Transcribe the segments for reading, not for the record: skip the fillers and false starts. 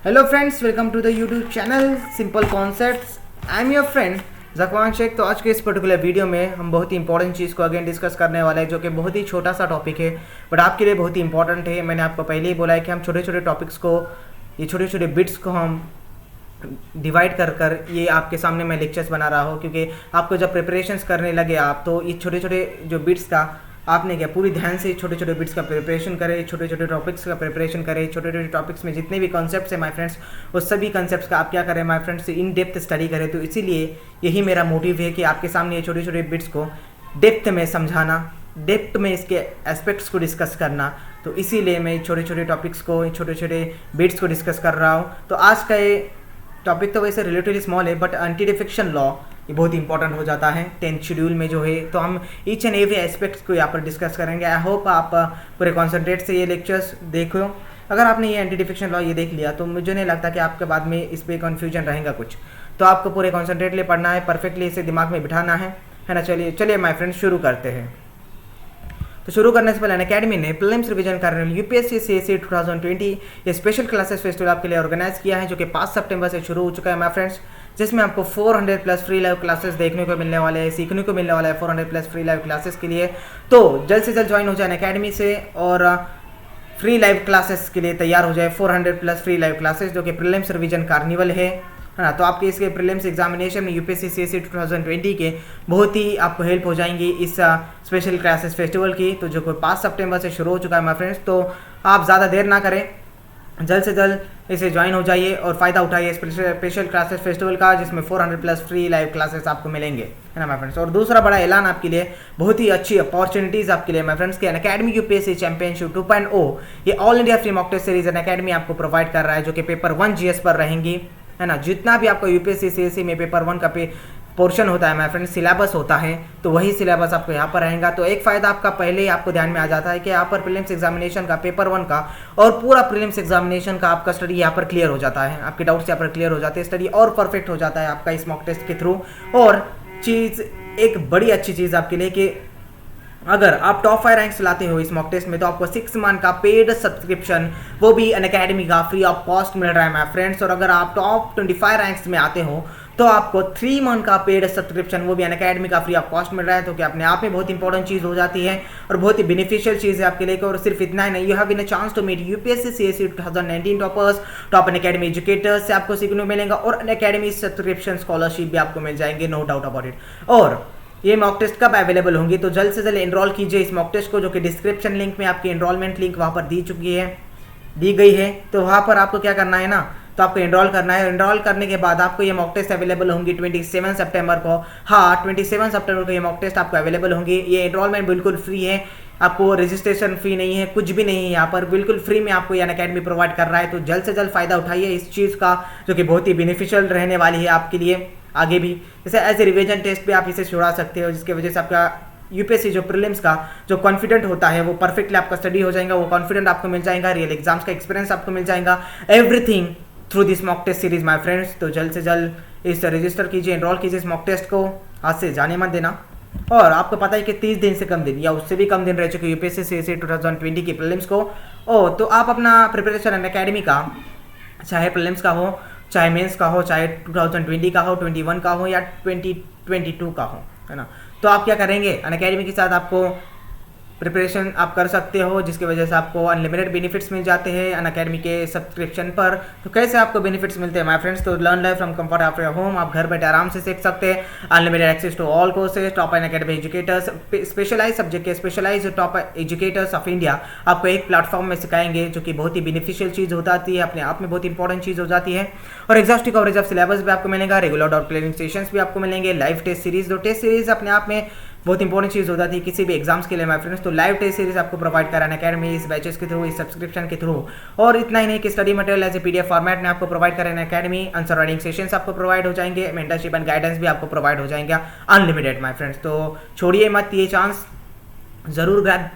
Hello friends, welcome to the YouTube channel simple concepts. I am your friend Zakwan Shaikh. तो आज के इस particular video में हम बहुत ही इंपॉर्टेंट चीज़ को अगेन डिस्कस करने वाले हैं, जो कि बहुत ही छोटा सा टॉपिक है बट आपके लिए बहुत ही इंपॉर्टेंट है। मैंने आपको पहले ही बोला है कि हम छोटे छोटे टॉपिक्स को, ये छोटे छोटे बिट्स को हम डिवाइड कर कर ये आपके सामने मैं लेक्चर्स बना रहा हूँ, क्योंकि आपको जब प्रिपरेशंस करने लगे आप, तो ये छोटे छोटे जो बिट्स का आपने क्या पूरी ध्यान से छोटे छोटे बिट्स का प्रिपरेशन करें, छोटे छोटे टॉपिक्स का प्रिपरेशन करें। छोटे छोटे टॉपिक्स में जितने भी कॉन्सेप्ट्स हैं माय फ्रेंड्स, उस सभी कॉन्सेप्ट्स का आप क्या करें my friends, in depth study करें। तो इसीलिए यही मेरा मोटिव है कि आपके सामने ये छोटे छोटे बिट्स को डेप्थ में समझाना, डेप्थ में इसके एस्पेक्ट्स को डिस्कस करना। तो इसीलिए मैं छोटे छोटे टॉपिक्स को, छोटे छोटे बिट्स को डिस्कस कर रहा हूँ। तो आज का ये टॉपिक तो वैसे रिलेटिवली स्मॉल है, बट एंटी डिफेक्शन लॉ ये बहुत इंपॉर्टेंट हो जाता है 10th शेड्यूल में जो है। तो हम ईच एंड एवरी एस्पेक्ट्स को यहाँ पर डिस्कस करेंगे। आई होप आप पूरे कॉन्सेंट्रेट से ये लेक्चर्स देखो। अगर आपने ये एंटी डिफेक्शन लॉ ये देख लिया तो मुझे नहीं लगता कि आपके बाद में इस पर कन्फ्यूजन रहेगा कुछ। तो आपको पूरे कॉन्सेंट्रेटली पढ़ना है, परफेक्टली इसे दिमाग में बिठाना है ना। चलिए चलिए माय फ्रेंड्स शुरू करते हैं। तो शुरू करने से पहले अनअकैडमी ने प्रीलिम्स रिवीजन करने यूपीएससी सीएसई 2020 ये स्पेशल क्लासेस फेस्टिवल आपके लिए ऑर्गेनाइज किया है, जो कि 5 सितंबर से शुरू हो चुका है माय फ्रेंड्स, जिसमें आपको 400 प्लस फ्री लाइव क्लासेस देखने को मिलने वाले हैं, सीखने को मिलने वाला है 400 प्लस फ्री लाइव क्लासेस के लिए। तो जल्द से जल्द ज्वाइन हो जाए अनअकैडमी से और फ्री लाइव क्लासेस के लिए तैयार हो जाए। 400 प्लस फ्री लाइव क्लासेस जो कि प्रीलिम्स रिवीजन कार्निवल है ना। तो आपके इसके प्रीलिम्स एग्जामिनेशन में यूपीएससी सीएसई 2020 के बहुत ही आपको हेल्प हो जाएंगी इस स्पेशल क्लासेस फेस्टिवल की। तो जो 5 सितंबर से शुरू हो चुका है माय फ्रेंड्स, तो आप ज़्यादा देर ना करें, जल्द से जल्द इसे ज्वाइन हो जाइए और फ़ायदा उठाइए स्पेशल क्लासेस फेस्टिवल का, जिसमें 400 प्लस फ्री लाइव क्लासेस आपको मिलेंगे, है ना माय फ्रेंड्स। और दूसरा बड़ा ऐलान आपके लिए, बहुत ही अच्छी अपॉर्चुनिटीज़ आपके लिए माय फ्रेंड्स के अनअकैडमी यूपीएससी चैंपियनशिप 2.0 ये all India free mock test series Unacademy आपको प्रोवाइड कर रहा है, जो कि पेपर 1 जीएस पर रहेंगी, है ना। जितना भी आपका यूपीएससी सीएसई में पेपर 1 का पोर्शन होता है माय फ्रेंड्स, सिलेबस होता है, तो वही सिलेबस आपको यहाँ पर रहेगा। तो एक फ़ायदा आपका पहले ही आपको ध्यान में आ जाता है कि यहाँ पर प्रीलिम्स एग्जामिनेशन का पेपर 1 का और पूरा प्रीलिम्स एग्जामिनेशन का आपका स्टडी यहाँ पर क्लियर हो जाता है, आपके डाउट्स यहाँ पर क्लियर हो जाते हैं, स्टडी और परफेक्ट हो जाता है आपका इस मॉक टेस्ट के थ्रू। और चीज़ एक बड़ी अच्छी चीज़ आपके लिए कि अगर आप टॉप 5 रैंक्स लाते हो इस मॉक टेस्ट में, तो आपको 6 मंथ का पेड सब्सक्रिप्शन वो भी अनअकैडमी का फ्री ऑफ कॉस्ट मिल रहा है माय फ्रेंड्स। और अगर आप टॉप 25 रैंक्स में आते हो तो आपको 3 मंथ का पेड सब्सक्रिप्शन वो भी अनअकैडमी का फ्री ऑफ कॉस्ट मिल रहा है, तो कि अपने आप में बहुत इंपॉर्टेंट चीज़ हो जाती है और बहुत ही बेनिफिशियल चीज़ है आपके लिए। और सिर्फ इतना ही नहीं, you have been a chance to meet UPSC CSE 2019 toppers, top Unacademy educators से आपको सीखने को मिलेगा और अनअकैडमी सब्सक्रिप्शन स्कॉलरशिप भी आपको मिल जाएंगे, नो डाउट अबाउट इट। और ये मॉक टेस्ट कब अवेलेबल होंगी, तो जल्द से जल्द एनरोल कीजिए इस मॉक टेस्ट को, जो कि डिस्क्रिप्शन लिंक में आपकी एनरोलमेंट लिंक वहाँ पर दी गई है। तो वहाँ पर आपको क्या करना है ना, तो आपको एनरोल करना है। एनरोल करने के बाद आपको ये मॉक टेस्ट अवेलेबल होंगी 27 सितंबर को। हाँ, 27 सितंबर को ये मॉक टेस्ट आपको अवेलेबल होंगी। ये एनरोलमेंट बिल्कुल फ्री है, आपको रजिस्ट्रेशन फी नहीं है, कुछ भी नहीं है, यहाँ पर बिल्कुल फ्री में आपको ये अनअकैडमी प्रोवाइड कर रहा है। तो जल्द से जल्द फ़ायदा उठाइए इस चीज़ का, जो कि बहुत ही बेनिफिशियल रहने वाली है आपके लिए आगे भी। जैसे एज ए रिवीजन टेस्ट भी आप इसे छुड़ा सकते हो, जिसकी वजह से आपका यूपीएससी जो प्रीलिम्स का जो कॉन्फिडेंट होता है वो परफेक्टली आपका स्टडी हो जाएगा, वो कॉन्फिडेंट आपको मिल जाएगा, रियल एग्जाम्स का एक्सपीरियंस आपको मिल जाएगा, everything through this mock test series my friends. तो जल्द से जल्द इस रजिस्टर कीजिए, एनरोल कीजिए इस मॉक टेस्ट को, आज से जाने मत देना। और आपको पता है कि 30 दिन से कम दिन या उससे भी कम दिन रह चुके यूपीएससी सीएसई 2020 की प्रीलिम्स को। तो आप अपना प्रिपरेशन अनअकैडमी का, चाहे प्रीलिम्स का हो, चाहे मेंस का हो, चाहे 2020 का हो, 21 का हो या 2022 का हो, है ना। तो आप क्या करेंगे, अनअकैडमी के साथ आपको प्रिपरेशन आप कर सकते हो, जिसकी वजह से आपको अनलिमिटेड बेनिफिट्स मिल जाते हैं अनअकैडमी के सब्सक्रिप्शन पर। तो कैसे आपको बेनिफिट्स मिलते हैं माय फ्रेंड्स, तो learn live from comfort of your home, आप घर बैठे आराम से सीख सकते हैं। Unlimited access to all courses, top Unacademy educators, specialise subject के specialise top educators of India आपको एक प्लेटफॉर्म में सिखाएंगे, जो कि बहुत ही बेनिफिशियल चीज़ हो जाती है, अपने आप में बहुत इंपॉर्टेंट चीज़ हो जाती है। और एग्जॉस्टिव कवरेज ऑफ सिलेबस भी आपको मिलेगा, रेगुलर डाउट क्लियरिंग सेशंस भी आपको मिलेंगे, लाइव टेस्ट सीरीज, जो टेस्ट सीरीज अपने आप में बहुत इंपॉर्टेंट चीज़ हो जाती है किसी भी एग्जाम्स के लिए माय फ्रेंड्स। तो लाइव टेस्ट सीरीज आपको प्रोवाइड करा अनअकैडमी इस बैचेस के थ्रू, इस सब्सक्रिप्शन के थ्रू। और इतना ही नहीं कि study material as a PDF format में आपको प्रोवाइड करें अनअकैडमी, आंसर राइटिंग सेशंस आपको प्रोवाइड हो जाएंगे, मेंटरशिप एंड गाइडेंस भी आपको प्रोवाइड हो जाएंगे अनलिमिटेड माय फ्रेंड्स। तो छोड़िए मत ये चांस, ज़रूर ग्रैब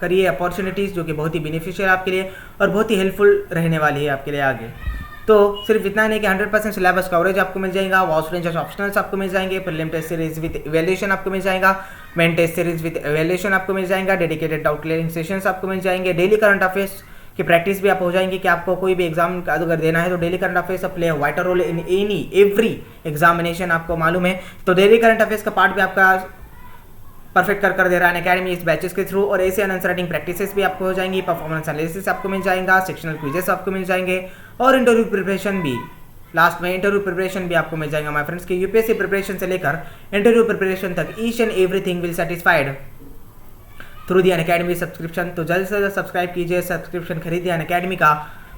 करिए अपॉर्चुनिटीज़, जो कि बहुत ही बेनिफिशियल आपके लिए और बहुत ही हेल्पफुल रहने वाली है आपके लिए आगे। तो सिर्फ इतना नहीं कि 100% सिलेबस कवरेज आपको मिल जाएगा, वॉच रेंज ऑप्शनल्स आपको मिल जाएंगे, prelim test series with evaluation आपको मिल जाएगा, main test series with evaluation आपको मिल जाएगा, डेडिकेटेड डाउट क्लियरिंग सेशंस आपको मिल जाएंगे, डेली करंट अफेयर्स कि प्रैक्टिस भी आप हो जाएंगे कि आपको कोई भी एग्जाम अगर देना है तो daily current affairs play vital role in any every examination, आपको मालूम है। तो डेली करंट अफेयर्स का पार्ट भी आपका परफेक्ट कर दे रहा है अकेडमी इस बैचेस के थ्रू, और ऐसे आंसर राइटिंग प्रैक्टिसेस भी आपको हो जाएंगी, परफॉर्मेंस एनालिसिस आपको मिल जाएगा, सेक्शनल क्विजेस आपको मिल जाएंगे, और इंटरव्यू प्रिपरेशन भी, लास्ट में इंटरव्यू प्रिपरेशन भी आपको मिल जाएगा माय फ्रेंड्स। की यूपीएससी प्रिपरेशन से लेकर इंटरव्यू प्रिपरेशन तक each and everything will satisfied through the Unacademy subscription. तो जल्द से जल्द सब्सक्राइब कीजिए, सब्सक्रिप्शन खरीदिए अनअकैडमी का।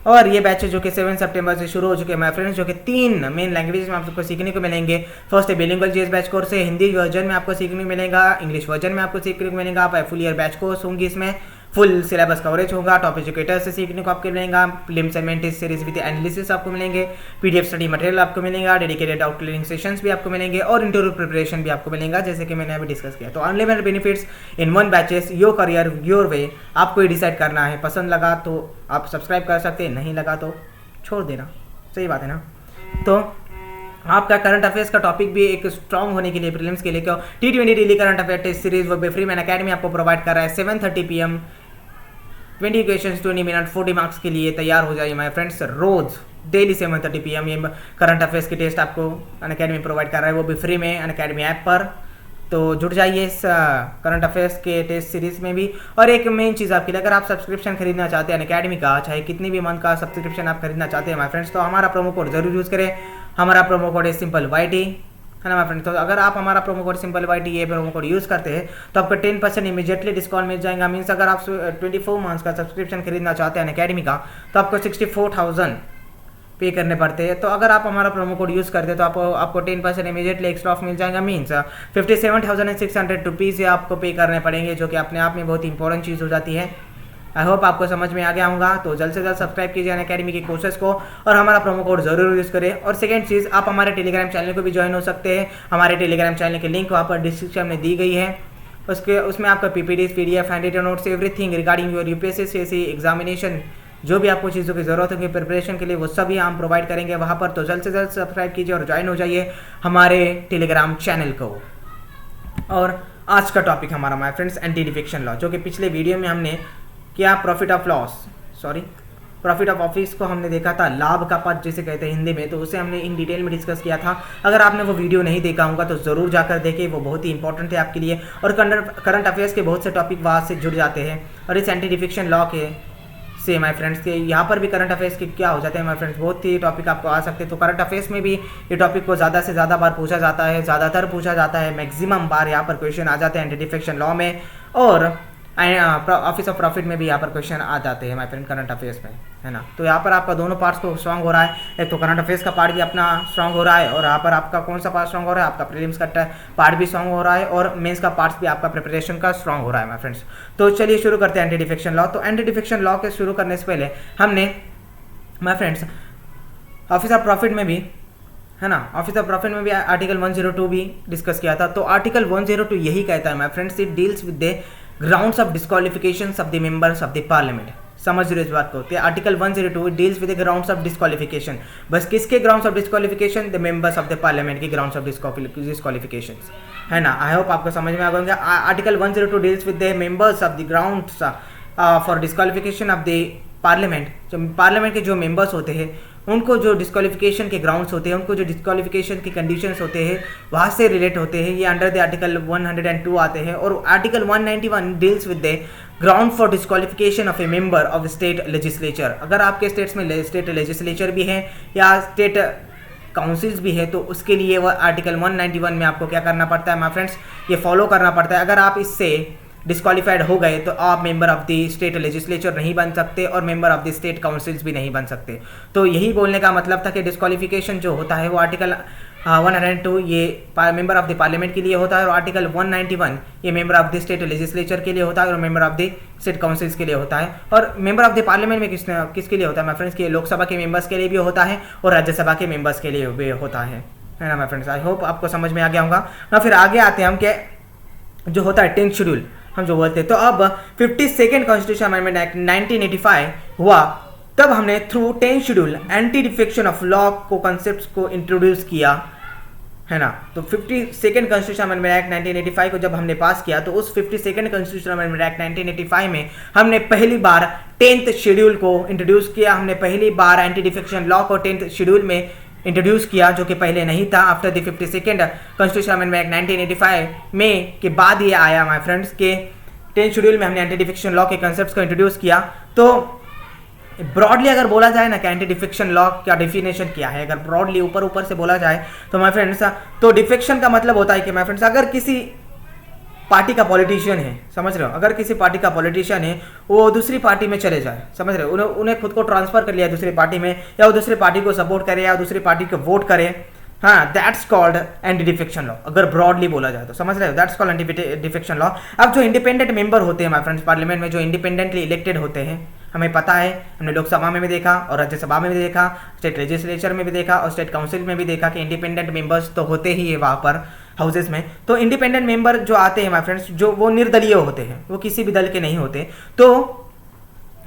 और ये बैच जो कि 7 सितंबर से शुरू हो चुके हैं माय फ्रेंड्स, जो कि 3 मेन लैंग्वेज में आप सबको सीखने को मिलेंगे। फर्स्ट है बिलिंगुअल जीएस बैच कोर्स है, हिंदी वर्जन में आपको सीखने को मिलेगा, इंग्लिश वर्जन में आपको सीखने को मिलेगा। आप फुल ईयर बैच कोर्स होंगी, इसमें फुल सिलेबस कवरेज होगा, टॉप एजुकेटर से सीखने को आपको मिलेगा, limbs and mantis series with analysis आपको मिलेंगे, पीडीएफ स्टडी मटेरियल आपको मिलेगा, डेडिकेटेड डाउट क्लियरिंग सेशंस भी आपको मिलेंगे, और इंटरव्यू प्रिपरेशन भी आपको मिलेगा, जैसे कि मैंने अभी डिस्कस किया। तो unlimited benefits in one batches, your career your way. आपको ये डिसाइड करना है, पसंद लगा तो आप सब्सक्राइब कर सकते हैं, नहीं लगा तो छोड़ देना, सही बात है ना। तो आपका करंट अफेयर्स का टॉपिक भी एक स्ट्रॉन्ग होने के लिए प्रीलिम्स के लिए क्यों T20 daily current affair test series वो फ्री में अकेडमी आपको प्रोवाइड कर रहा है। 7:30 PM 20 क्वेश्चंस 20 मिनट 40 मार्क्स के लिए तैयार हो जाइए माय फ्रेंड्स। रोज डेली 7:30 PM ये करंट अफेयर्स की टेस्ट आपको अनअकैडमी प्रोवाइड कर रहा है, वो भी फ्री में अनअकैडमी ऐप पर। तो जुड़ जाइए इस करंट अफेयर्स के टेस्ट सीरीज में भी। और एक मेन चीज़ आपके लिए, अगर आप सब्सक्रिप्शन खरीदना चाहते हैं अनअकैडमी का, चाहे कितनी भी मंथ का सब्सक्रिप्शन आप खरीदना चाहते हैं माय फ्रेंड्स, तो हमारा प्रोमो कोड जरूर यूज़ करें। हमारा प्रोमो कोड है सिंपल YT, है ना माय फ्रेंड। तो अगर आप हमारा प्रोमो कोड सिंपल YT ये प्रोमो कोड यूज़ करते हैं तो आपको 10% इमीडिएटली डिस्काउंट मिल जाएगा। मीन्स अगर आप 24 मंथ्स का सब्सक्रिप्शन खरीदना चाहते हैं अनअकैडमी का, तो आपको 64,000 पे करने पड़ते हैं। तो अगर आप हमारा प्रोमो कोड यूज़ करते हैं तो आपको 10% इमीडिएटली एक्स्ट्रा ऑफ मिल जाएगा। मीन्स 57,600 रुपीज़ आपको पे करने पड़ेंगे, जो कि अपने आप में बहुत इंपॉर्टेंट चीज़ हो जाती है। आई होप आपको समझ में आ गया होगा। तो जल्द से जल्द सब्सक्राइब कीजिए अनअकैडमी के कोर्सेज को और हमारा प्रोमो कोड जरूर यूज़ करें। और सेकंड चीज़, आप हमारे टेलीग्राम चैनल को भी ज्वाइन हो सकते हैं। हमारे टेलीग्राम चैनल की लिंक वहाँ पर डिस्क्रिप्शन में दी गई है। उसमें आपका PPTs PDF handwritten notes everything regarding your UPSC examination, जो भी आपको चीज़ों की ज़रूरत होगी प्रिपरेशन के लिए, वो सभी हम प्रोवाइड करेंगे वहाँ पर। तो जल्द से जल्द सब्सक्राइब कीजिए और ज्वाइन हो जाइए हमारे टेलीग्राम चैनल को। और आज का टॉपिक हमारा my friends anti defection law, जो कि पिछले वीडियो में हमने क्या प्रॉफिट ऑफ ऑफिस को हमने देखा था, लाभ का पद जिसे कहते हैं हिंदी में, तो उसे हमने इन डिटेल में डिस्कस किया था। अगर आपने वो वीडियो नहीं देखा होगा तो ज़रूर जाकर देखें, वो बहुत ही इंपॉर्टेंट है आपके लिए। और करंट अफेयर्स के बहुत से टॉपिक वहाँ से जुड़ जाते हैं। और इस एंटी डिफेक्शन लॉ के से माय फ्रेंड्स के यहाँ पर भी करंट अफेयर्स के क्या हो जाते हैं माय फ्रेंड्स, बहुत ही टॉपिक आपको आ सकते हैं। तो करंट अफेयर्स में भी ये टॉपिक को ज़्यादा से ज़्यादा बार पूछा जाता है, ज़्यादातर पूछा जाता है, मैक्सिमम बार यहाँ पर क्वेश्चन आ जाते हैं एंटी डिफेक्शन लॉ में। और ऑफिस ऑफ प्रॉफिट में भी यहाँ पर क्वेश्चन आ जाते हैं माय फ्रेंड करंट अफेयर्स में, है ना। तो यहाँ पर आपका दोनों पार्ट्स को स्ट्रॉन्ग हो रहा है। एक तो करंट अफेयर्स का पार्ट भी अपना स्ट्रॉन्ग हो रहा है, और यहाँ पर आपका कौन सा पार्ट स्ट्रॉन्ग हो रहा है, आपका प्रीलिम्स का पार्ट भी स्ट्रॉन्ग हो रहा है, और मेंस का पार्ट भी आपका प्रिपरेशन का स्ट्रॉन्ग हो रहा है माय फ्रेंड्स। तो चलिए शुरू करते हैं एंटी डिफेक्शन लॉ। तो एंटी डिफेक्शन लॉ के शुरू करने से पहले हमने my friends office of profit में भी, है ना, ऑफिस ऑफ प्रॉफिट में भी आर्टिकल 102 भी डिस्कस किया था। तो आर्टिकल 102 यही कहता है my friends, it deals with the grounds of disqualification of the members of the parliament. समझ रहे हो इस बात को। Article 102 deals with the grounds of disqualification. बस किसके grounds of disqualification? The members of the parliament के ग्राउंड्स ऑफ डिस्क्वालिफिकेशन, है ना। आई होप आपको समझ में आ गया। Article 102 deals with the members of the grounds for disqualification of the parliament. जो पार्लियामेंट के जो मेंबर्स होते हैं उनको जो डिस्क्वालिफिकेशन के ग्राउंड्स होते हैं, उनको जो डिस्क्वालिफिकेशन के कंडीशंस होते हैं वहाँ से रिलेट होते हैं, ये अंडर द आर्टिकल 102 आते हैं। और article 191 deals with the ground for disqualification of A member of state legislature. अगर आपके स्टेट्स में स्टेट लेजिस्लेचर भी है या स्टेट काउंसिल्स भी है, तो उसके लिए वह आर्टिकल 191 में आपको क्या करना पड़ता है माय फ्रेंड्स, ये फॉलो करना पड़ता है। अगर आप इससे डिस्क्वालीफाइड हो गए तो आप member of the state legislature नहीं बन सकते और member of the state councils भी नहीं बन सकते। तो यही बोलने का मतलब था कि डिस्क्वालिफिकेशन जो होता है वो आर्टिकल 102 ये मेंबर ऑफ द पार्लियामेंट के लिए होता है, और आर्टिकल 191 ये member of the state legislature के लिए होता है और member of the state councils के लिए होता है। और मेंबर ऑफ द पार्लियामेंट में किसके लिए होता है माय फ्रेंड्स, के लोकसभा के मेंबर्स के लिए भी होता है और राज्यसभा के मेंबर्स के लिए भी होता है ना माय फ्रेंड्स। आई होप आपको समझ में आ गया होगा ना। फिर आगे आते हैं हम कि जो होता है 10th शेड्यूल हम जो बोलते हैं। तो अब 52nd कॉन्स्टिट्यूशन अमेंडमेंट एक्ट 1985 हुआ, तब हमने through 10th schedule anti defection of law को कंसेप्ट को इंट्रोड्यूस किया, है ना। तो 52nd कॉन्स्टिट्यूशन अमेंडमेंट एक्ट 1985 को जब हमने पास किया तो उस 52nd कॉन्स्टिट्यूशन अमेंडमेंट एक्ट 1985 में हमने पहली बार 10th शेड्यूल को इंट्रोड्यूस किया। हमने पहली बार एंटी डिफेक्शन लॉ को 10th शेड्यूल में इंट्रोड्यूस किया, जो कि पहले नहीं था। After the 52nd constitution amendment 1985 में के बाद ये आया माय फ्रेंड्स के 10th शेड्यूल में हमने एंटी डिफेक्शन लॉ के कंसेप्ट को इंट्रोड्यूस किया। तो ब्रॉडली अगर बोला जाए ना कि एंटी डिफेक्शन लॉ का डेफिनेशन क्या है, अगर ब्रॉडली ऊपर से बोला जाए तो माय फ्रेंड्स, तो डिफेक्शन का मतलब होता है कि माय फ्रेंड्स, अगर किसी पार्टी का पॉलिटिशियन है, समझ रहे हो, अगर किसी पार्टी का पॉलिटिशियन है वो दूसरी पार्टी में चले जाए, समझ रहे हो, उन्हें खुद को ट्रांसफर कर लिया दूसरी पार्टी में, या वो दूसरी पार्टी को सपोर्ट करे या दूसरी पार्टी को वोट करे, हाँ, that's called anti defection law. अगर ब्रॉडली बोला जाए तो समझ रहे हो, that's called anti defection law. अब जो इंडिपेंडेंट मेंबर होते हैं माय फ्रेंड्स पार्लियामेंट में, जो इंडिपेंडेंटली इलेक्टेड होते हैं, हमें पता है, हमने लोकसभा में भी देखा और राज्यसभा में भी देखा, स्टेट लेजिस्लेचर में भी देखा और स्टेट काउंसिल में भी देखा कि इंडिपेंडेंट मेंबर्स तो होते ही है वहाँ पर हाउसेस में। तो इंडिपेंडेंट मेंबर जो आते हैं माय फ्रेंड्स, जो वो निर्दलीय होते हैं, वो किसी भी दल के नहीं होते। तो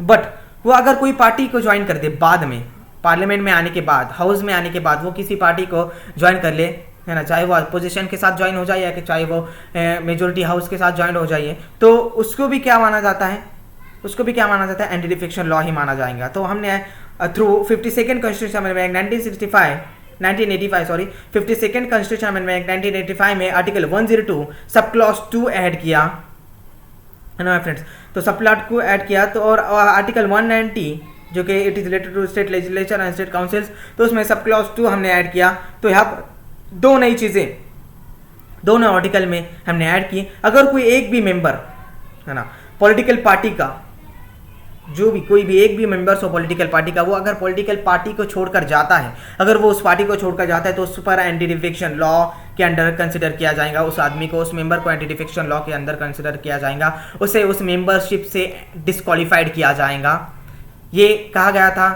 बट वो अगर कोई पार्टी को ज्वाइन कर दे बाद में, पार्लियामेंट में आने के बाद, हाउस में आने के बाद वो किसी पार्टी को ज्वाइन कर ले, है ना, चाहे वो अपोजिशन के साथ ज्वाइन हो जाए या कि चाहे वो मेजोरिटी हाउस के साथ ज्वाइन हो जाइए, तो उसको भी क्या माना जाता है, उसको भी क्या माना जाता है, एंटी डिफेक्शन लॉ ही माना जाएगा। तो हमने through 52nd constitution amendment 52nd constitution amendment 1985 में आर्टिकल 102 सब क्लॉज 2 ऐड किया, है ना फ्रेंड्स। तो सब क्लॉज 2 ऐड किया, तो और आर्टिकल 190 जो कि it is related to state legislature and state councils, तो उसमें सब क्लॉज 2 हमने ऐड किया। तो यहाँ पर दो नई चीज़ें दोनों आर्टिकल में हमने ऐड की। अगर कोई एक भी मेंबर, है ना, पॉलिटिकल पार्टी का, जो भी कोई भी एक भी मेंबर्स हो पॉलिटिकल पार्टी का, वो अगर पॉलिटिकल पार्टी को छोड़कर जाता है, अगर वो उस पार्टी को छोड़कर जाता है, तो उस पर एंटी डिफेक्शन लॉ के अंडर कंसिडर किया जाएगा, उस आदमी को, उस मेंबर को एंटी डिफेक्शन लॉ के अंदर कंसिडर किया जाएगा, उसे उस मेंबरशिप से डिस्क्वालीफाइड किया जाएगा। ये कहा गया था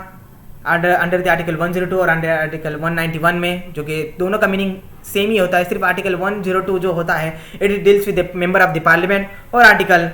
अंडर द आर्टिकल 102 और अंडर आर्टिकल 191 में, जो कि दोनों का मीनिंग सेम ही होता है। सिर्फ आर्टिकल 102 जो होता है it deals with the member of the parliament, और आर्टिकल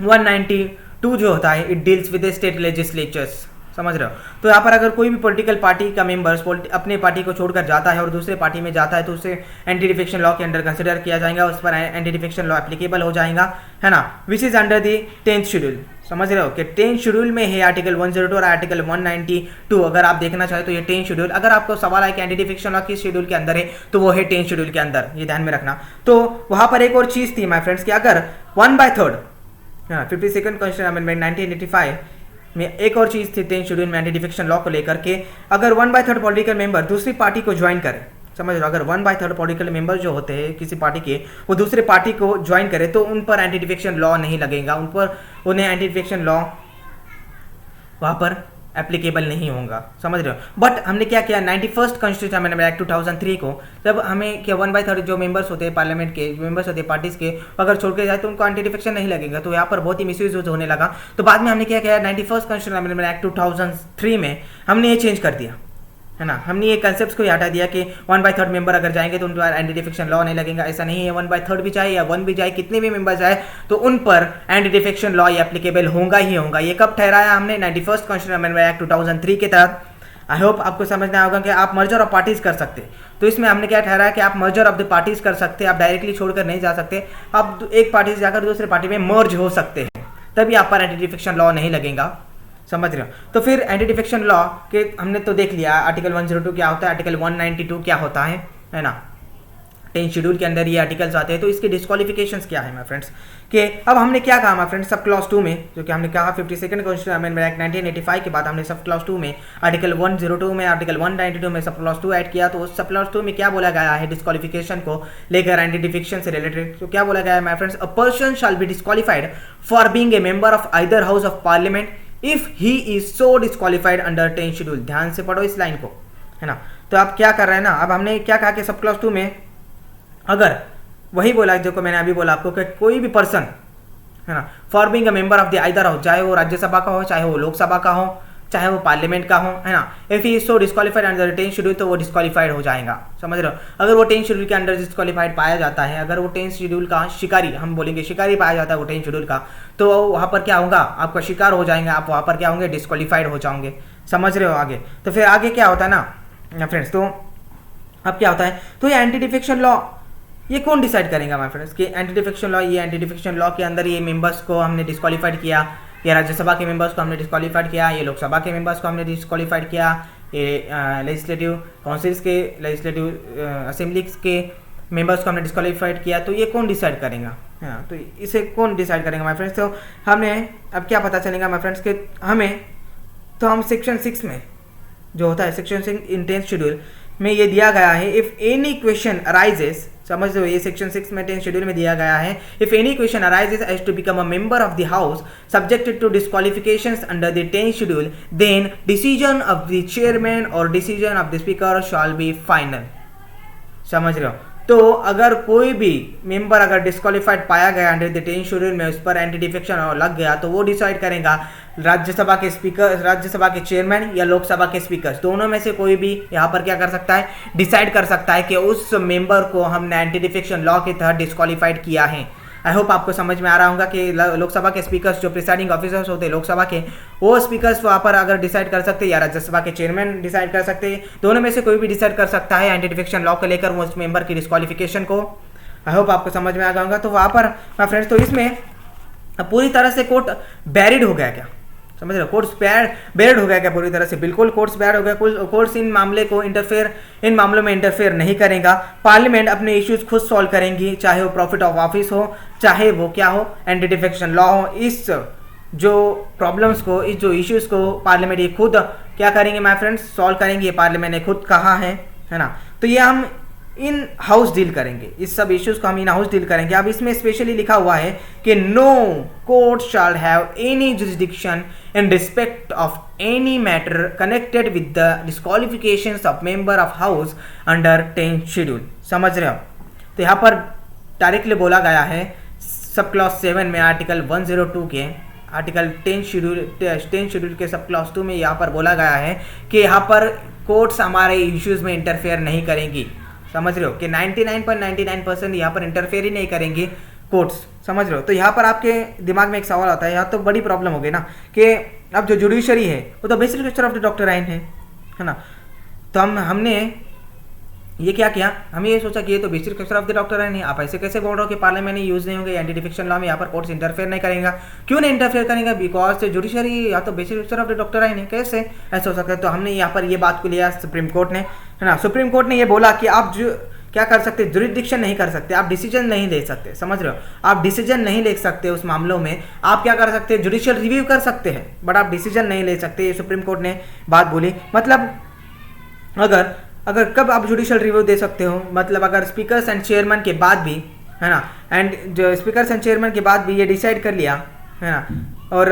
192 जो होता है it deals with the state legislatures, समझ रहे हो। तो यहाँ पर अगर कोई भी पॉलिटिकल पार्टी का मेंबर्स अपने पार्टी को छोड़कर जाता है और दूसरे पार्टी में जाता है, तो उसे एंटी डिफेक्शन लॉ के अंडर कंसिडर किया जाएगा, उस पर एंटी डिफेक्शन लॉ एप्लीकेबल हो जाएगा, है ना, which is under the 10th schedule. समझ रहे हो कि 10th शेड्यूल में है आर्टिकल 102 और आर्टिकल 192। अगर आप देखना चाहे तो ये 10th शेड्यूल, अगर आपको सवाल आए कि एंटी डिफेक्शन लॉ किस शेड्यूल के अंदर है, तो वो है 10th शेड्यूल के अंदर, ये ध्यान में रखना। तो वहां पर एक और चीज थी माय फ्रेंड्स कि अगर 1/3 52nd कॉन्स्टिट्यूशन अमेंडमेंट 1985 में एक और चीज थी 10th शेड्यूल में एंटी डिफेक्शन लॉ को लेकर के, अगर 1/3 पॉलिटिकल मेंबर दूसरी पार्टी को ज्वाइन करे, समझ लो, अगर 1/3 पॉलिटिकल मेंबर जो होते हैं किसी पार्टी के, वो दूसरे पार्टी को ज्वाइन करे, तो उन पर एंटी डिफेक्शन लॉ नहीं लगेगा, उन पर उन्हें एंटी डिफेक्शन लॉ वहाँ पर एप्लीकेबल नहीं होगा, समझ रहे हो। बट हमने क्या किया 91st कॉन्स्टिट्यूशन अमेंडमेंट एक्ट 2003 को, जब हमें क्या 1/3 जो मेंबर्स होते हैं पार्लियामेंट के, मेंबर्स होते हैं पार्टीज के, अगर छोड़ के जाए तो उनको एंटी डिफेक्शन नहीं लगेगा, तो यहाँ पर बहुत ही मिसयूज होने लगा। तो बाद में हमने क्या किया 91st कॉन्स्टिट्यूशन अमेंडमेंट एक्ट 2003 में हमने ये चेंज कर दिया, है ना, हमने ये कंसेप्ट को हटा दिया कि 1/3 मेंबर अगर जाएंगे तो उन पर एंटी डिफेक्शन लॉ नहीं लगेगा। ऐसा नहीं है, 1/3 भी जाए या 1 भी जाए, कितने भी मेंबर जाए, तो उन पर एंटी डिफेक्शन लॉ एप्लीकेबल होगा ही होगा। ये कब ठहराया हमने 91st कॉन्स्टिट्यूशन अमेंडमेंट एक्ट 2003 के तहत। आई होप आपको समझना होगा कि आप मर्जर ऑफ पार्टीज कर सकते, तो इसमें हमने क्या ठहराया कि आप मर्जर ऑफ द पार्टीज कर सकते, आप डायरेक्टली छोड़कर नहीं जा सकते, आप एक पार्टी से जाकर दूसरे पार्टी में मर्ज हो सकते हैं, तभी आप पर एंटी डिफेक्शन लॉ नहीं लगेगा, समझ रहे हो। तो फिर एंटी डिफेक्शन लॉ के हमने तो देख लिया आर्टिकल 102 क्या होता है, आर्टिकल 192 क्या होता है ना, 10th शेड्यूल के अंदर ये आर्टिकल्स आते हैं। तो इसके डिस्क्वालिफिकेशंस क्या है माय फ्रेंड्स कि अब हमने क्या कहा माय फ्रेंड्स, सब क्लॉज 2 में, जो कि हमने कहा 52nd कॉन्स्टिट्यूशन अमेंडमेंट एक्ट 1985 के बाद हमने सब क्लॉज 2 में आर्टिकल 102 में आर्टिकल 192 में सब क्लॉज 2 ऐड किया। तो उस सब क्लॉज 2 में क्या बोला गया है डिस्क्वालिफिकेशन को लेकर, एंटी डिफेक्शन से रिलेटेड, तो क्या बोला गया है my friends, a person shall be disqualified for being a member of either house of parliament if he is so disqualified under 10th schedule. ध्यान से पढ़ो इस लाइन को, है ना। तो आप क्या कर रहे हैं ना, अब हमने क्या कहा कि सब क्लॉज 2 में अगर वही बोला जो को मैंने अभी बोला आपको कि कोई भी पर्सन, है ना, for being a member of the either house, चाहे वो राज्यसभा का हो, चाहे वो लोकसभा का हो, चाहे वो पार्लियामेंट का हो, है ना, if he is so disqualified under 10th schedule, तो वो डिस्क्वालिफाइड हो जाएगा, समझ रहे हो। अगर वो 10th शेड्यूल के अंडर डिस्क्वालिफाइड पाया जाता है, अगर वो 10th शेड्यूल का शिकारी, हम बोलेंगे शिकारी पाया जाता है वो 10th शेड्यूल का, तो वहाँ पर क्या होगा, आपका शिकार हो जाएंगे, आप वहाँ पर क्या होंगे, डिस्क्वालिफाइड हो जाओगे, समझ रहे हो आगे। तो फिर आगे क्या होता है ना फ्रेंड्स, तो अब क्या होता है, तो ये एंटी डिफेक्शन लॉ ये कौन डिसाइड करेगा माय फ्रेंड्स कि एंटी डिफेक्शन लॉ, ये एंटी डिफेक्शन लॉ के अंदर ये मेंबर्स को हमने डिस्क्वालिफाइड किया, ये राज्यसभा के मेंबर्स को हमने डिस्क्वालीफाइड किया, ये लोकसभा के मेंबर्स को हमने डिस्क्वालीफाइड किया, ये लेजिस्लेटिव काउंसिल्स के लेजिस्लेटिव असेंबलीज के मेंबर्स को हमने डिस्क्वालीफाइड किया। तो ये कौन डिसाइड करेगा, हाँ, तो इसे कौन डिसाइड करेगा माय फ्रेंड्स। तो हमें अब क्या पता चलेगा माय फ्रेंड्स कि हम सेक्शन 6 में जो होता है, सेक्शन 6 इन 10th शेड्यूल में ये दिया गया है, इफ़ एनी क्वेश्चन अराइजेस, समझ लो ये सेक्शन 6 में 10th शेड्यूल में दिया गया है, if any question arises as to become a member of the house subjected to disqualifications under the 10th schedule, then decision of the chairman और decision of the speaker shall be final. समझ रहे हो। तो अगर कोई भी member अगर disqualified पाया गया अंडर द 10th शेड्यूल में, उस पर एंटी डिफेक्शन लग गया, तो वो डिसाइड करेगा राज्यसभा के स्पीकर, राज्यसभा के चेयरमैन या लोकसभा के स्पीकर, दोनों में से कोई भी यहाँ पर क्या कर सकता है, डिसाइड कर सकता है कि उस मेंबर को हमने एंटी डिफेक्शन लॉ के तहत डिस्क्वालीफाइड किया है। आई होप आपको समझ में आ रहा होगा कि लोकसभा के स्पीकर्स जो प्रिसाइडिंग ऑफिसर्स होते हैं लोकसभा के, वो स्पीकर्स वहाँ पर अगर डिसाइड कर सकते हैं, या राज्यसभा के चेयरमैन डिसाइड कर सकते हैं, दोनों में से कोई भी डिसाइड कर सकता है एंटी डिफेक्शन लॉ को लेकर वो उस मेंबर की डिस्क्वालिफिकेशन को। आई होप आपको समझ में आ गया होगा। तो वहाँ पर माय फ्रेंड्स, तो इसमें पूरी तरह से कोर्ट बैरिड हो गया क्या, समझ रहे हो, कोर्ट्स बैरिड हो गया क्या पूरी तरह से, बिल्कुल कोर्ट्स बैरिड हो गया। कोर्ट्स इन मामलों में इंटरफेयर नहीं करेगा। पार्लियामेंट अपने इश्यूज खुद सॉल्व करेंगी, चाहे वो प्रॉफिट ऑफ ऑफिस हो, चाहे वो क्या हो, एंटी डिफेक्शन लॉ हो। इस जो प्रॉब्लम्स को, इस जो इश्यूज को पार्लियामेंट ये खुद क्या करेंगे माय फ्रेंड्स, सॉल्व करेंगे। ये पार्लियामेंट ने खुद कहा है ना। तो ये हम इन हाउस डील करेंगे, इस सब इश्यूज को हम इन हाउस डील करेंगे। अब इसमें स्पेशली लिखा हुआ है कि no court shall have any jurisdiction in respect of any matter connected with the disqualifications of member of house under 10th schedule. समझ रहे हो। तो यहाँ पर डायरेक्टली बोला गया है सब क्लॉज 7 में आर्टिकल 102 के आर्टिकल 10th शेड्यूल के सब क्लॉज 2 में यहाँ पर बोला गया है कि यहाँ पर कोर्ट्स हमारे इश्यूज में इंटरफेयर नहीं करेंगी। समझ रहे हो कि 99.99% यहाँ पर इंटरफेयर ही नहीं करेंगे कोर्ट्स। समझ रहे हो। तो यहाँ पर आपके दिमाग में एक सवाल आता है, यहाँ तो बड़ी प्रॉब्लम हो गई ना कि अब जो जुडिशरी है वो तो basic structure of the doctrine है ना। तो हमने ये क्या किया, हमें ये सोचा कि ये तो basic structure of the doctrine है, आप ऐसे कैसे बोल रहे हो कि पार्लियामेंट में यूज नहीं होंगे, एंटी डिफेक्शन लॉ में यहाँ पर कोर्ट्स इंटरफेयर नहीं करेगा। क्यों नहीं इंटरफेयर करेगा, बिकॉज जुडिशरी या तो basic structure of the doctrine है, कैसे ऐसा हो सकता है। तो हमने यहाँ पर ये बात को लिया सुप्रीम कोर्ट ने, है ना। सुप्रीम कोर्ट ने ये बोला कि आप जो क्या कर सकते, जुरिडिक्शन नहीं कर सकते, आप डिसीजन नहीं ले सकते। समझ रहे हो, आप डिसीजन नहीं ले सकते उस मामलों में। आप क्या कर सकते हैं, जुडिशियल रिव्यू कर सकते हैं, बट आप डिसीजन नहीं ले सकते। ये सुप्रीम कोर्ट ने बात बोली। मतलब अगर कब आप जुडिशियल रिव्यू दे सकते हो, मतलब अगर स्पीकर्स एंड चेयरमैन के बाद भी, है ना, एंड जो स्पीकर्स एंड चेयरमैन के बाद भी ये डिसाइड कर लिया, है ना, और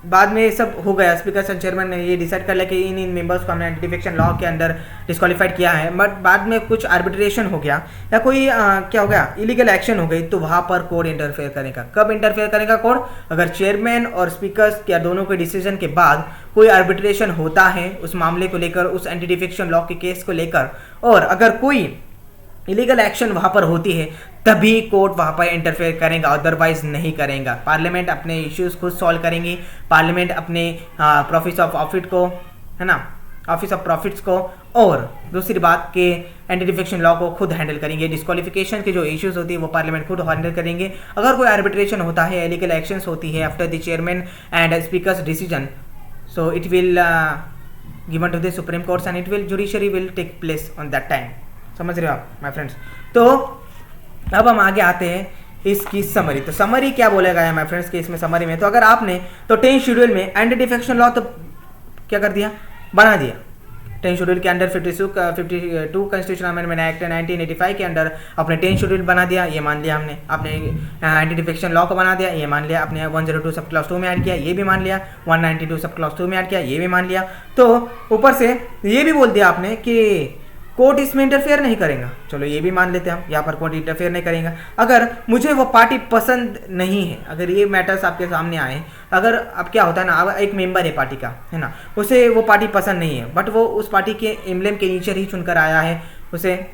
बाद में सब हो गया, स्पीकर एंड चेयरमैन ने ये डिसाइड कर लिया कि इन मेंबर्स को हमने एंटी डिफेक्शन लॉ के अंदर डिस्क्वालीफाइड किया है, बट बाद में कुछ आर्बिट्रेशन हो गया या कोई क्या हो गया, इलीगल एक्शन हो गई, तो वहाँ पर कोर्ट इंटरफेयर करेगा। कब इंटरफेयर करेगा कोर्ट, अगर चेयरमैन और स्पीकर्स या दोनों के डिसीजन के बाद कोई आर्बिट्रेशन होता है उस मामले को लेकर, उस एंटी डिफेक्शन लॉ के केस को लेकर, और अगर कोई इलीगल एक्शन वहाँ पर होती है तभी कोर्ट वहाँ पर इंटरफेयर करेगा, अदरवाइज नहीं करेगा। पार्लियामेंट अपने इश्यूज खुद सॉल्व करेंगी, पार्लियामेंट अपने प्रॉफिट्स ऑफ ऑफिट को, है ना, ऑफिस ऑफ प्रॉफिट्स को, और दूसरी बात के एंटी डिफेक्शन लॉ को खुद हैंडल करेंगे। डिस्क्वालिफिकेशन के जो इश्यूज होती है वो पार्लियामेंट खुद हैंडल करेंगे। अगर कोई आर्बिट्रेशन होता है, इलीगल एक्शंस होती है after the chairman and speakers decision, so it will given to the supreme courts and it will judiciary will take place on that time. समझ रहे हो आप माय फ्रेंड्स। तो अब हम आगे आते हैं इसकी समरी। तो समरी क्या बोला गया है माय फ्रेंड्स के इसमें समरी में, तो अगर आपने तो 10th शेड्यूल में एंटी डिफेक्शन लॉ तो क्या कर दिया, बना दिया। 10th शेड्यूल के अंडर 52 कॉन्स्टिट्यूशन अमेंडमेंट एक्ट 1985 के अंडर अपने 10th शेड्यूल बना दिया, ये मान लिया हमने। आपने एंटी डिफेक्शन लॉ को बना दिया, ये मान लिया। आपने 102 सब क्लॉज 2 में ऐड किया, ये भी मान लिया। 192 सब क्लॉज 2 में ऐड किया, ये भी मान लिया। तो ऊपर से ये भी बोल दिया आपने कि कोर्ट इसमें इंटरफेयर नहीं करेगा, चलो ये भी मान लेते हैं हम, यहाँ पर कोर्ट इंटरफेयर नहीं करेगा। अगर मुझे वो पार्टी पसंद नहीं है, अगर ये मैटर्स आपके सामने आए, अगर अब क्या होता है ना, एक मेंबर है पार्टी का, है ना, उसे वो पार्टी पसंद नहीं है, बट वो उस पार्टी के एम्ब्लेम के नीचे ही चुनकर आया है, उसे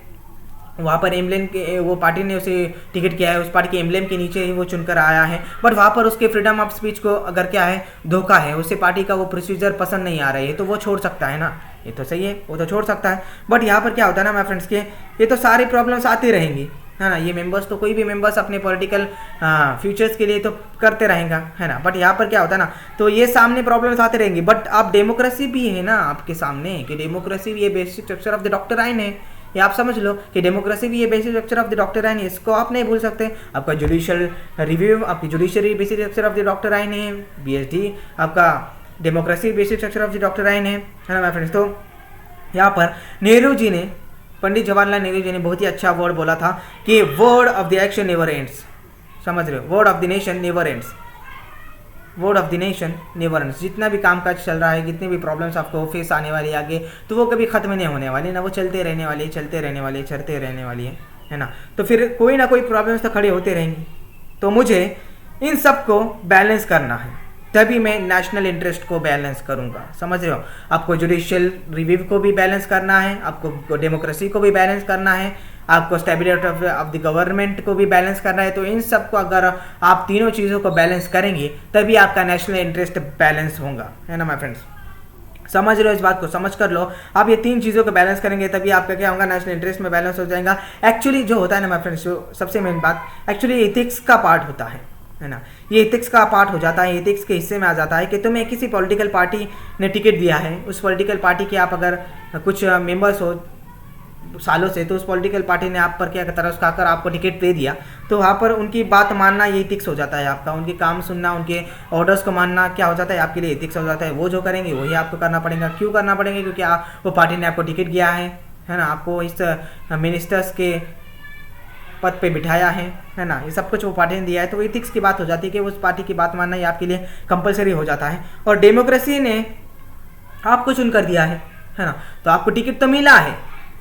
वहाँ पर एम्ब्लेम के, वो पार्टी ने उसे टिकट किया है, उस पार्टी के एम्ब्लेम के नीचे ही वो चुनकर आया है, बट वहाँ पर उसके फ्रीडम ऑफ स्पीच को अगर क्या है, धोखा है, उसे पार्टी का वो प्रोसीजर पसंद नहीं आ रही है, तो वो छोड़ सकता है ना, ये तो सही है, वो तो छोड़ सकता है। बट यहाँ पर क्या होता है ना माय फ्रेंड्स के, ये तो सारी प्रॉब्लम्स आती रहेंगी, है ना। ये मेंबर्स तो कोई भी मेंबर्स अपने पॉलिटिकल फ्यूचर्स के लिए तो करते रहेगा, है ना। बट यहाँ पर क्या होता है ना, तो ये सामने प्रॉब्लम्स आते रहेंगी। बट आप डेमोक्रेसी भी है ना आपके सामने, कि डेमोक्रेसी भी ये basic structure of the doctrine है, ये आप समझ लो कि डेमोक्रेसी भी ये basic structure of the doctrine है, इसको आप नहीं भूल सकते। आपका जुडिशियल रिव्यू, आपकी judiciary basic structure of the doctrine है, बीएसडी आपका democracy basic structure of the doctrine है ना माय फ्रेंड्स। तो यहाँ पर नेहरू जी ने, पंडित जवाहरलाल नेहरू जी ने बहुत ही अच्छा वर्ड बोला था कि word of the action never ends. समझ रहे हो, word of the nation never ends, word of the nation never ends. जितना भी कामकाज चल रहा है, जितनी भी प्रॉब्लम्स आपको फेस आने वाली आगे, तो वो कभी खत्म नहीं होने वाली ना, वो चलते रहने वाली है, चलते रहने वाली है, चलते रहने वाली है ना। तो फिर कोई ना कोई प्रॉब्लम्स तो खड़े होते रहेंगी। तो मुझे इन सब को बैलेंस करना है, तभी मैं नेशनल इंटरेस्ट को बैलेंस करूंगा। समझ रहे हो, आपको जुडिशियल रिव्यू को भी बैलेंस करना है, आपको डेमोक्रेसी को भी बैलेंस करना है, आपको स्टेबिलिटी ऑफ द गवर्नमेंट को भी बैलेंस करना है। तो इन सब को अगर आप तीनों चीज़ों को बैलेंस करेंगे तभी आपका नेशनल इंटरेस्ट बैलेंस होगा, है ना माय फ्रेंड्स। समझ रहे हो, इस बात को समझ कर लो। आप ये तीन चीज़ों को बैलेंस करेंगे तभी आपका क्या होगा, नेशनल इंटरेस्ट में बैलेंस हो जाएगा। एक्चुअली जो होता है ना माय फ्रेंड्स, जो सबसे मेन बात एक्चुअली एथिक्स का पार्ट होता है ना। ये एथिक्स का पार्ट हो जाता है, एथिक्स के हिस्से में आ जाता है कि तुम्हें किसी पॉलिटिकल पार्टी ने टिकट दिया है, उस पॉलिटिकल पार्टी के आप अगर कुछ मेंबर्स हो सालों से, तो उस पॉलिटिकल पार्टी ने आप पर क्या तरस खाकर आपको टिकट दे दिया, तो वहाँ पर उनकी बात मानना ये एथिक्स हो जाता है आपका। उनके काम सुनना, उनके ऑर्डर्स को मानना क्या हो जाता है, आपके लिए एथिक्स हो जाता है। वो जो करेंगे वही आपको करना पड़ेगा। क्यों करना पड़ेगा, क्योंकि वो पार्टी ने आपको टिकट दिया है ना, आपको इस मिनिस्टर्स के पद पे बिठाया है ना, ये सब कुछ वो पार्टी ने दिया है। तो एथिक्स की बात हो जाती है कि उस पार्टी की बात मानना ये आपके लिए कंपलसरी हो जाता है। और डेमोक्रेसी ने आपको चुन कर दिया है ना, तो आपको टिकट तो मिला है,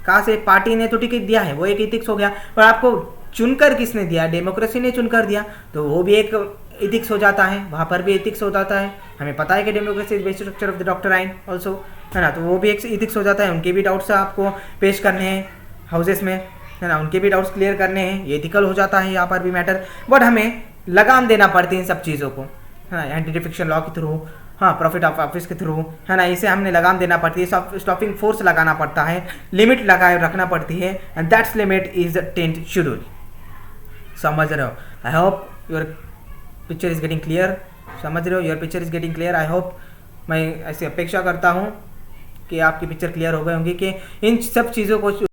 कहाँ से, पार्टी ने तो टिकट दिया है, वो एक एथिक्स हो गया। और आपको चुनकर किसने दिया, डेमोक्रेसी ने चुनकर दिया, तो वो भी एक एथिक्स हो जाता है, वहाँ पर भी एथिक्स हो जाता है। हमें पता है कि democracy is basic structure of the doctrine also, है ना। तो वो भी एक एथिक्स हो जाता है। उनके भी डाउट्स आपको पेश करने हैं हाउसेस में, है ना, उनके भी डाउट्स क्लियर करने हैं, ये एथिकल हो जाता है यहाँ पर भी मैटर। बट हमें लगाम देना पड़ती है इन सब चीज़ों को, है ना, एंटी डिफेक्शन लॉ के थ्रू, हाँ, प्रॉफिट ऑफ ऑफिस के थ्रू, है ना, इसे हमने लगाम देना पड़ती है, स्टॉपिंग फोर्स लगाना पड़ता है, लिमिट लगाए रखना पड़ती है, and that's limit is the 10th schedule. समझ रहे हो, I hope your picture is getting clear. समझ रहे हो, your picture is getting clear. I hope, मैं ऐसी अपेक्षा करता हूँ कि आपकी पिक्चर क्लियर हो गई होंगी कि इन सब चीज़ों को